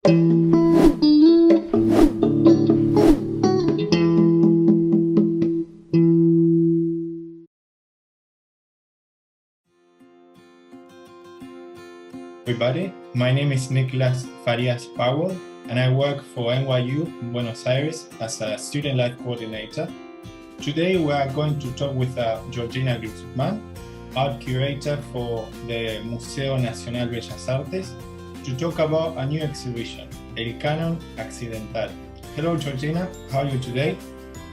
Everybody, my name is Nicolas Farias Powell, and I work for NYU in Buenos Aires as a student life coordinator. Today we are going to talk with Georgina Gluzman, art curator for the Museo Nacional Bellas Artes, to talk about a new exhibition, El Canon Accidental. Hello Georgina, how are you today?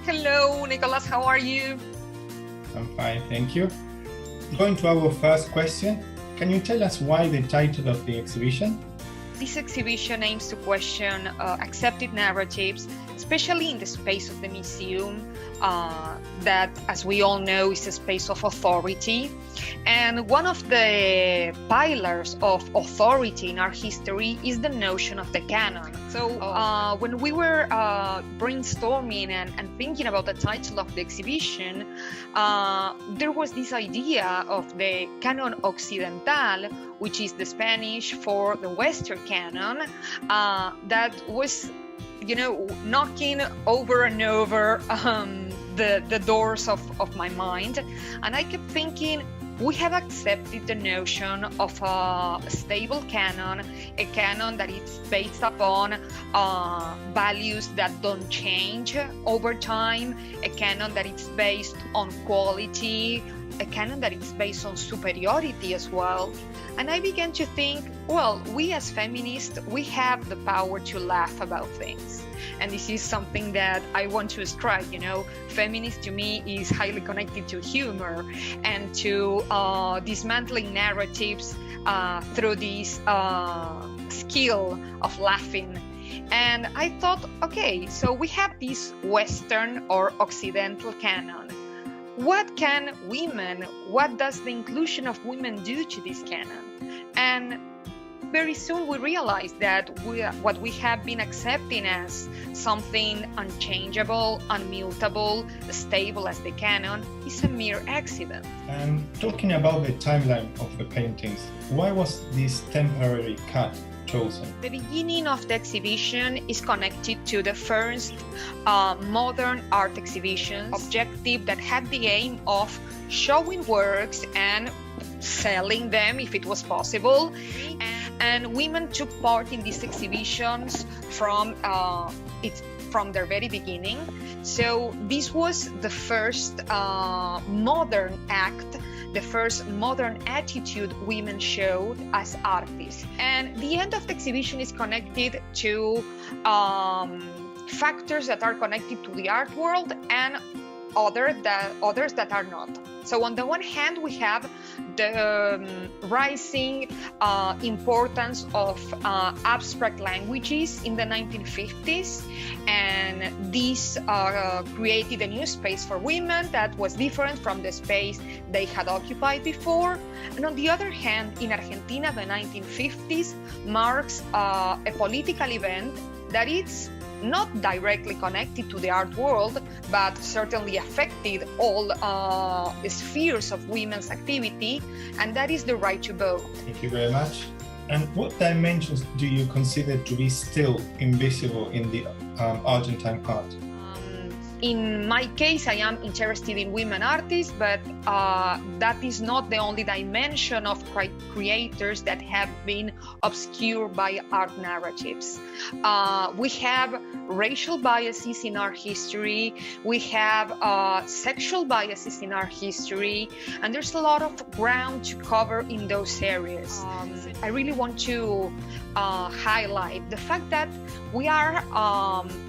Hello Nicolas, how are you? I'm fine, thank you. Going to our first question, can you tell us why the title of the exhibition? This exhibition aims to question accepted narratives, especially in the space of the museum, that, as we all know, is a space of authority. And one of the pillars of authority in our history is the notion of the canon. So when we were brainstorming and thinking about the title of the exhibition, there was this idea of the canon occidental, which is the Spanish for the Western canon, that was, knocking over and over the doors of my mind. And I kept thinking, we have accepted the notion of a stable canon, a canon that is based upon values that don't change over time, a canon that is based on quality, a canon that is based on superiority as well. And I began to think, well, we as feminists, we have the power to laugh about things. And this is something that I want to strike, Feminist to me is highly connected to humor and to dismantling narratives through this skill of laughing. And I thought, okay, so we have this Western or Occidental canon. What does the inclusion of women do to this canon? And very soon we realized that what we have been accepting as something unchangeable, unmutable, stable as the canon is a mere accident. And talking about the timeline of the paintings, why was this temporary cut chosen? The beginning of the exhibition is connected to the first modern art exhibition objective that had the aim of showing works and selling them if it was possible. And women took part in these exhibitions from their very beginning. So this was the first modern act, the first modern attitude women showed as artists. And the end of the exhibition is connected to factors that are connected to the art world and others that are not. So on the one hand, we have the rising importance of abstract languages in the 1950s, and this created a new space for women that was different from the space they had occupied before. And on the other hand, in Argentina, the 1950s marks a political event that is not directly connected to the art world, but certainly affected all spheres of women's activity, and that is the right to vote. Thank you very much. And what dimensions do you consider to be still invisible in the Argentine art? In my case, I am interested in women artists, but that is not the only dimension of creators that have been obscured by art narratives. We have racial biases in our history, we have sexual biases in our history, and there's a lot of ground to cover in those areas. I really want to highlight the fact that we are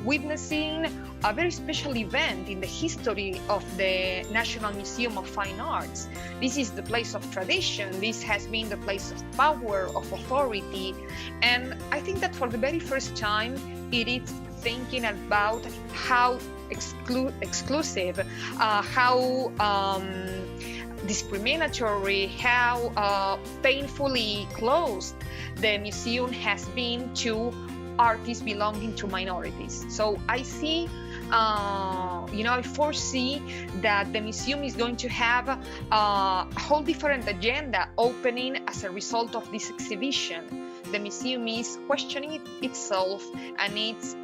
witnessing a very special event in the history of the National Museum of Fine Arts. This is the place of tradition, this has been the place of power, of authority, and I think that for the very first time it is thinking about how exclusive, how discriminatory, how painfully closed the museum has been to artists belonging to minorities. So I see, I foresee that the museum is going to have a whole different agenda opening as a result of this exhibition. the museum is questioning itself, and it's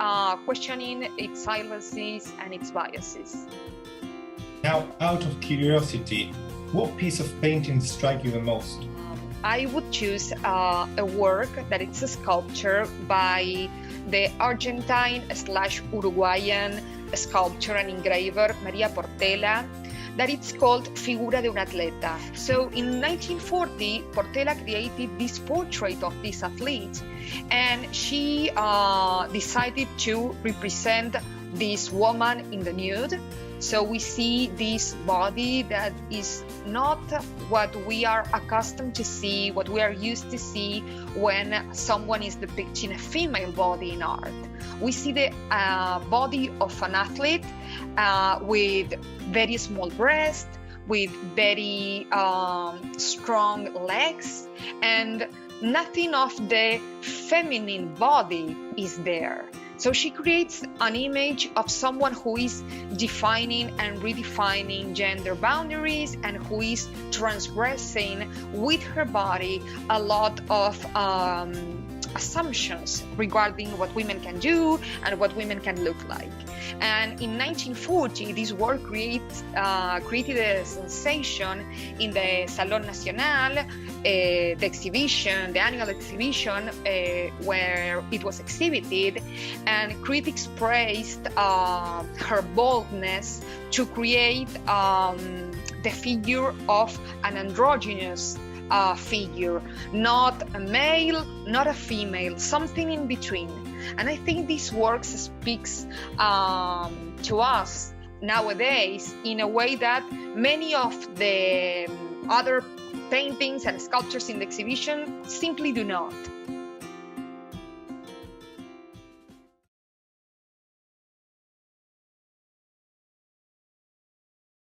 questioning its silences and its biases. Now, out of curiosity, what piece of painting strike you the most? I would choose a work that it's a sculpture by the Argentine/Uruguayan sculptor and engraver Maria Portela, that it's called Figura de un Atleta. So in 1940, Portela created this portrait of this athlete, and she decided to represent this woman in the nude. So we see this body that is not what we are accustomed to see, what we are used to see when someone is depicting a female body in art. We see the body of an athlete with very small breasts, with very strong legs, and nothing of the feminine body is there. So she creates an image of someone who is defining and redefining gender boundaries, and who is transgressing with her body a lot of assumptions regarding what women can do and what women can look like. And in 1940, this work created a sensation in the Salón Nacional, the exhibition, the annual exhibition where it was exhibited, and critics praised her boldness to create the figure of an androgynous figure, not a male, not a female, something in between. And I think this work speaks to us nowadays in a way that many of the other paintings and sculptures in the exhibition simply do not.